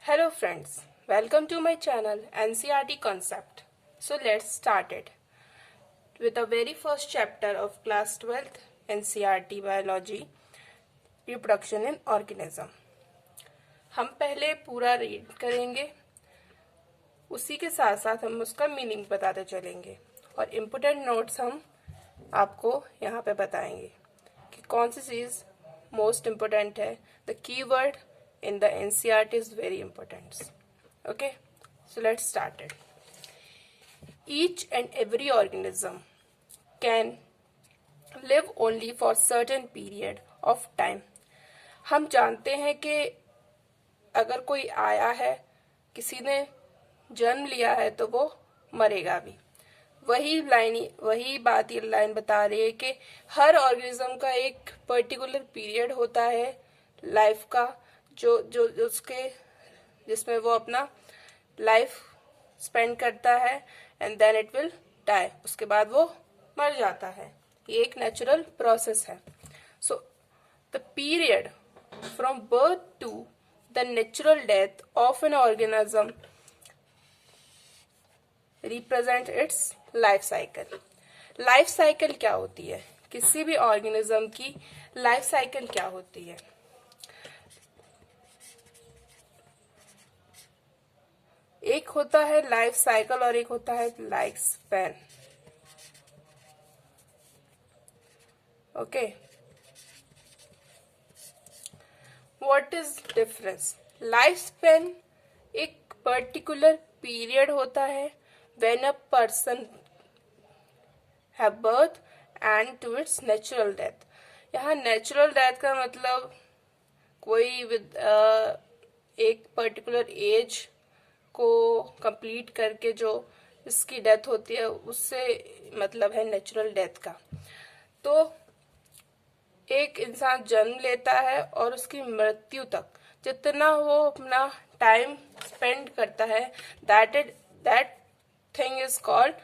Hello friends, welcome to my channel NCERT Concept. So let's start it with the very first chapter of class 12th NCERT Biology Reproduction in Organism. हम पहले पूरा read करेंगे, उसी के साथ साथ हम उसका मीनिंग बताते चलेंगे और इम्पोर्टेंट नोट्स हम आपको यहाँ पे बताएंगे कि कौन सी चीज़ मोस्ट इम्पोर्टेंट है. The keyword in the NCERT is very important. Okay, so let's start it. Each and every organism can live only for certain period of time. हम जानते हैं कि अगर कोई आया है, किसी ने जन्म लिया है तो वो मरेगा भी. वही बात ये लाइन बता रही है कि हर ऑर्गेनिज्म का एक पर्टिकुलर पीरियड होता है लाइफ का, जो जो उसके जिसमें वो अपना लाइफ स्पेंड करता है and then it will die. उसके बाद वो मर जाता है. ये एक नेचुरल प्रोसेस है. So the period from birth to the natural death of an organism represent its life cycle. Life cycle क्या होती है? किसी भी ऑर्गेनिज्म की लाइफ साइकिल क्या होती है? एक होता है लाइफ साइकिल और एक होता है life span. Okay, what is difference? Life span एक पर्टिकुलर पीरियड होता है when a person have birth and to its natural death. यहाँ नेचुरल डेथ का मतलब कोई विद एक पर्टिकुलर एज को कंप्लीट करके जो इसकी डेथ होती है उससे मतलब है नेचुरल डेथ का. तो एक इंसान जन्म लेता है और उसकी मृत्यु तक जितना वो अपना टाइम स्पेंड करता है that thing is called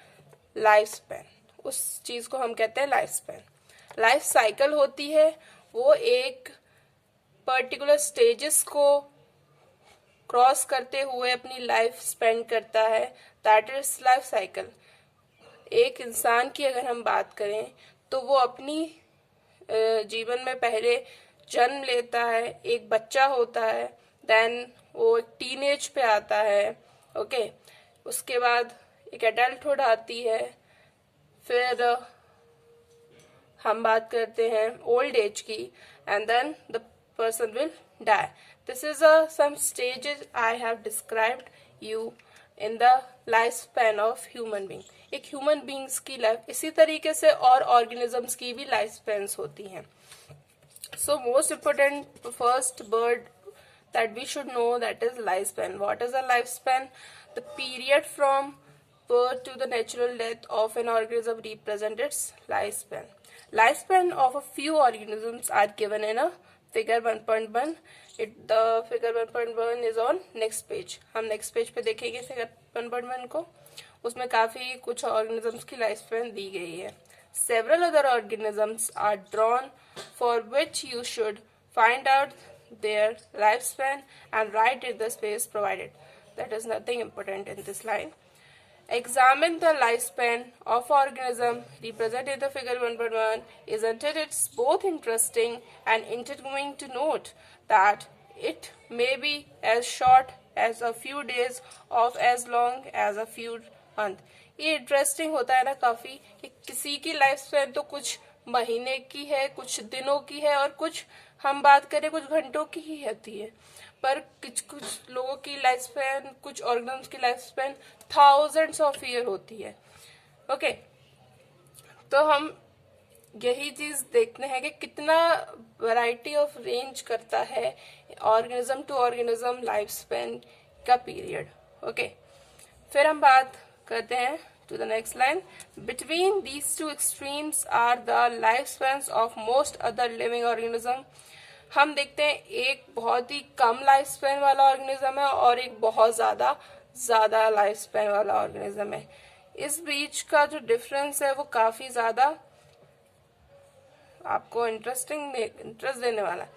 life span. उस चीज को हम कहते हैं लाइफ स्पैन. लाइफ साइकिल होती है वो एक पर्टिकुलर स्टेजेस को क्रॉस करते हुए अपनी लाइफ स्पेंड करता है. That is life cycle. एक इंसान की अगर हम बात करें तो वो अपनी जीवन में पहले जन्म लेता है, एक बच्चा होता है, देन वो एक टीनेज पे आता है. ओके, उसके बाद एक एडल्टहुड आती है, फिर हम बात करते हैं ओल्ड एज की, and then the person will die. This is some stages I have described you in the lifespan of human being. एक human beings की लाइफ इसी तरीके से और organisms की भी लाइफ स्पेन्स होती हैं. So most important first word that we should know, that is lifespan. What is a lifespan? The period from birth to the natural death of an organism represents its lifespan. Lifespan of a few organisms are given in a figure 1.1. The figure 1.1 is on next page. हम next page पे देखेंगे figure 1.1 को. उसमें काफी कुछ organisms की life span दी गई है. Several other organisms are drawn for which you should find out their lifespan and write in the space provided. That is nothing important in this line. Examine the lifespan of organism represented in the figure 1.1. Isn't it? It's both interesting and intriguing to note that it may be as short as a few days or as long as a few months. ये interesting होता है ना काफी कि किसी की life span तो कुछ महीने की है, कुछ दिनों की है, और कुछ हम बात करें कुछ घंटों की ही होती है. पर कुछ लोगों की लाइफ स्पैन, कुछ ऑर्गेनिज्म्स की life span thousands of year होती है. ओके, तो हम यही चीज देखते हैं कि कितना वैरायटी ऑफ रेंज करता है organism to organism life span का पीरियड. ओके, फिर हम बात करते हैं to the next line. Between these two extremes are the lifespans of most other living organism. हम देखते हैं एक बहुत ही कम लाइफ स्पैन वाला ऑर्गेनिज्म है और एक बहुत ज्यादा लाइफ स्पैन वाला ऑर्गेनिज्म है. इस बीच का जो डिफरेंस है वो काफी ज्यादा आपको इंटरेस्ट देने वाला है.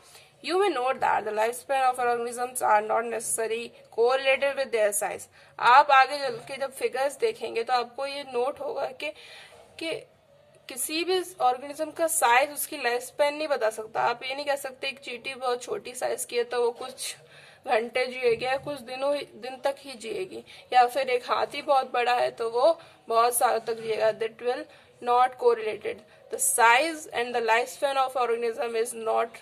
You may note that the lifespan of organisms are not necessarily correlated with their size. आप आगे चल के जब फिगर्स देखेंगे तो आपको ये नोट होगा कि किसी भी ऑर्गेनिज्म का साइज उसकी लाइफ स्पैन नहीं बता सकता. आप ये नहीं कह सकते एक चींटी बहुत छोटी साइज की है तो वो कुछ घंटे जिएगी या कुछ दिन तक ही जिएगी, या फिर एक हाथी बहुत बड़ा है तो वो बहुत सालों तक जिएगा. That will not correlated. The size and the life span of organism is not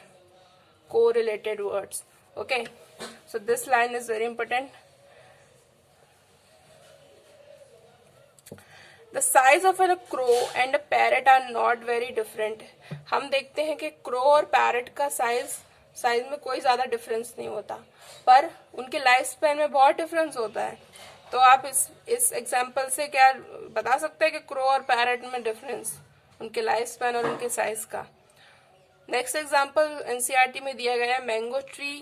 correlated words. Okay, so this line is very important. The size of a crow and a parrot are not very different. हम देखते हैं कि crow और parrot का size में कोई ज्यादा difference नहीं होता, पर उनके लाइफ स्पैन में बहुत डिफरेंस होता है. तो आप इस एग्जाम्पल से क्या बता सकते हैं कि क्रो और पैरट में डिफरेंस उनके लाइफ स्पैन और उनके साइज का. नेक्स्ट एग्जाम्पल एनसीईआरटी में दिया गया है mango tree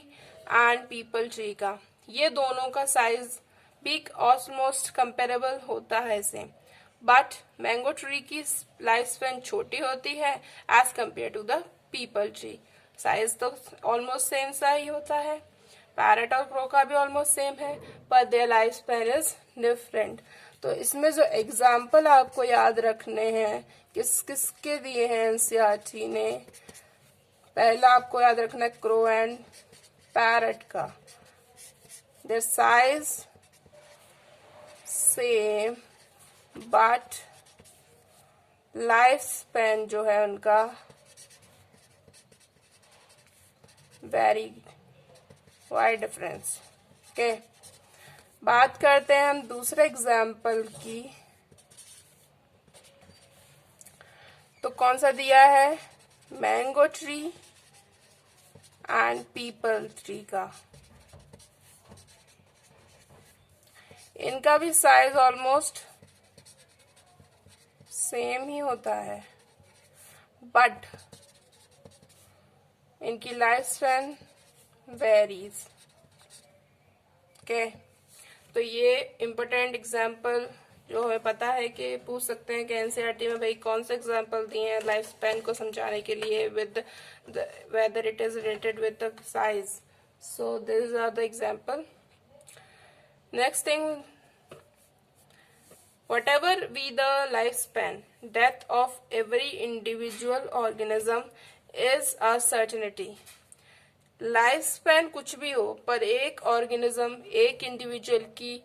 and people tree का. ये दोनों का साइज भी ऑलमोस्ट कंपेरेबल होता है सेम, बट मैंगो ट्री की लाइफ स्पैन छोटी होती है as compare to the peepal tree. Size तो ऑलमोस्ट सेम सा ही होता है. पैरट और क्रो का भी ऑलमोस्ट सेम है, पर their life span is different. तो इसमें जो एग्जाम्पल आपको याद रखने हैं किसके दिए हैं एनसीईआरटी ने, पहला आपको याद रखना है क्रो एंड पैरट का. Their size same but life span जो है उनका वेरी वाइड डिफरेंस. ओके, बात करते हैं हम दूसरे एग्जाम्पल की. तो कौन सा दिया है, mango tree and people tree का. इनका भी साइज ऑलमोस्ट सेम ही होता है, बट इनकी लाइफ स्पैन वेरीज. ओके, तो ये इम्पोर्टेंट एग्जाम्पल जो हमें पता है कि पूछ सकते हैं कि एनसीईआरटी में भाई कौन से एग्जाम्पल दिए हैं लाइफ स्पैन को समझाने के लिए with whether it is related with the size. So this are the example. Next thing, whatever be the lifespan, death of every individual organism is a certainty. Life span कुछ भी हो, पर एक organism एक इंडिविजुअल की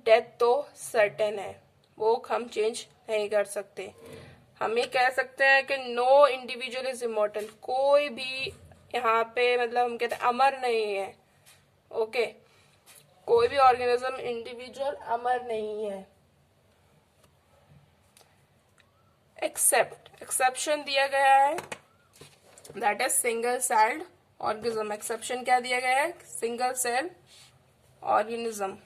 death तो certain है, वो हम चेंज नहीं कर सकते. हम ये कह सकते हैं कि नो इंडिविजुअल इज इमॉर्टल. कोई भी यहाँ पे मतलब हम कहते हैं अमर नहीं है. ओके, कोई भी ऑर्गेनिज्म इंडिविजुअल अमर नहीं है. एक्सेप्शन दिया गया है, that is single celled organism. Exception क्या दिया गया है, सिंगल सेल ऑर्गेनिज्म,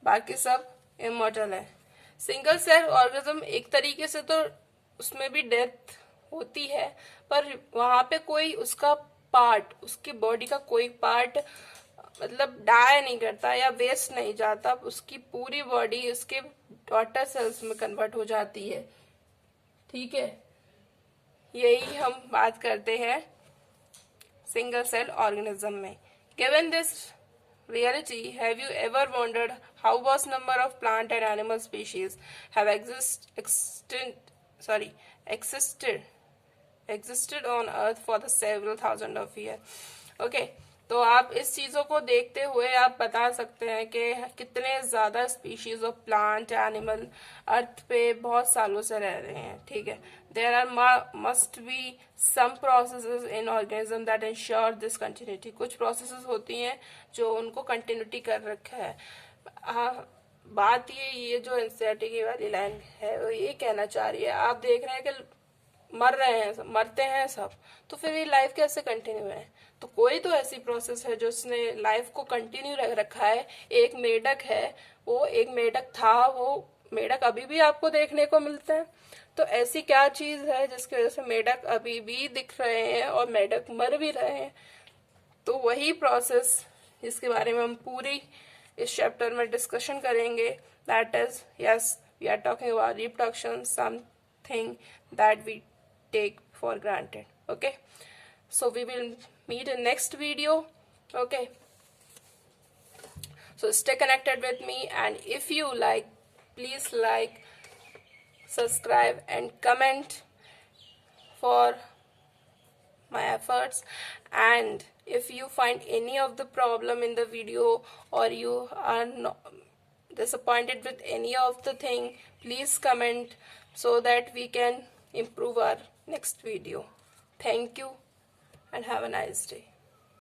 बाकी सब इमॉर्टल है. सिंगल सेल ऑर्गेनिज्म एक तरीके से तो उसमें भी डेथ होती है, पर वहां पे कोई उसका पार्ट, उसकी बॉडी का कोई पार्ट मतलब डाई नहीं करता या वेस्ट नहीं जाता, उसकी पूरी बॉडी उसके डॉटर सेल्स में कन्वर्ट हो जाती है. ठीक है, यही हम बात करते हैं सिंगल सेल ऑर्गेनिज्म में. Given this reality, have you ever wondered how vast number of plant and animal species have existed on earth for the several thousand of years? Okay, तो आप इस चीजों को देखते हुए आप बता सकते हैं कि कितने ज्यादा species of plant animal earth पे बहुत सालों से रह रहे हैं. ठीक है, there are must be some processes in organism that ensure this continuity. कुछ प्रोसेसेस होती हैं जो उनको कंटिन्यूटी कर रखा है. बात ये जो एनसीईआरटी की वाली लाइन है वो ये कहना चाह रही है, आप देख रहे हैं कि मरते हैं सब, तो फिर ये लाइफ कैसे कंटिन्यू है. तो कोई तो ऐसी प्रोसेस है जो उसने लाइफ को कंटिन्यू रखा है. एक मेढक है, वो एक मेढक था, वो मेढक अभी भी आपको देखने को मिलते हैं. तो ऐसी क्या चीज है जिसकी वजह से मेढक अभी भी दिख रहे हैं और मेढक मर भी रहे हैं. तो वही प्रोसेस जिसके बारे में हम पूरी इस चैप्टर में डिस्कशन करेंगे, that is yes we are talking about reproduction, something that we take for granted. Okay, So we will meet in next video. Okay, so stay connected with me, and if you like, please like, subscribe and comment for my efforts. And if you find any of the problem in the video, or you are not disappointed with any of the thing, please comment so that we can improve our next video. Thank you and have a nice day.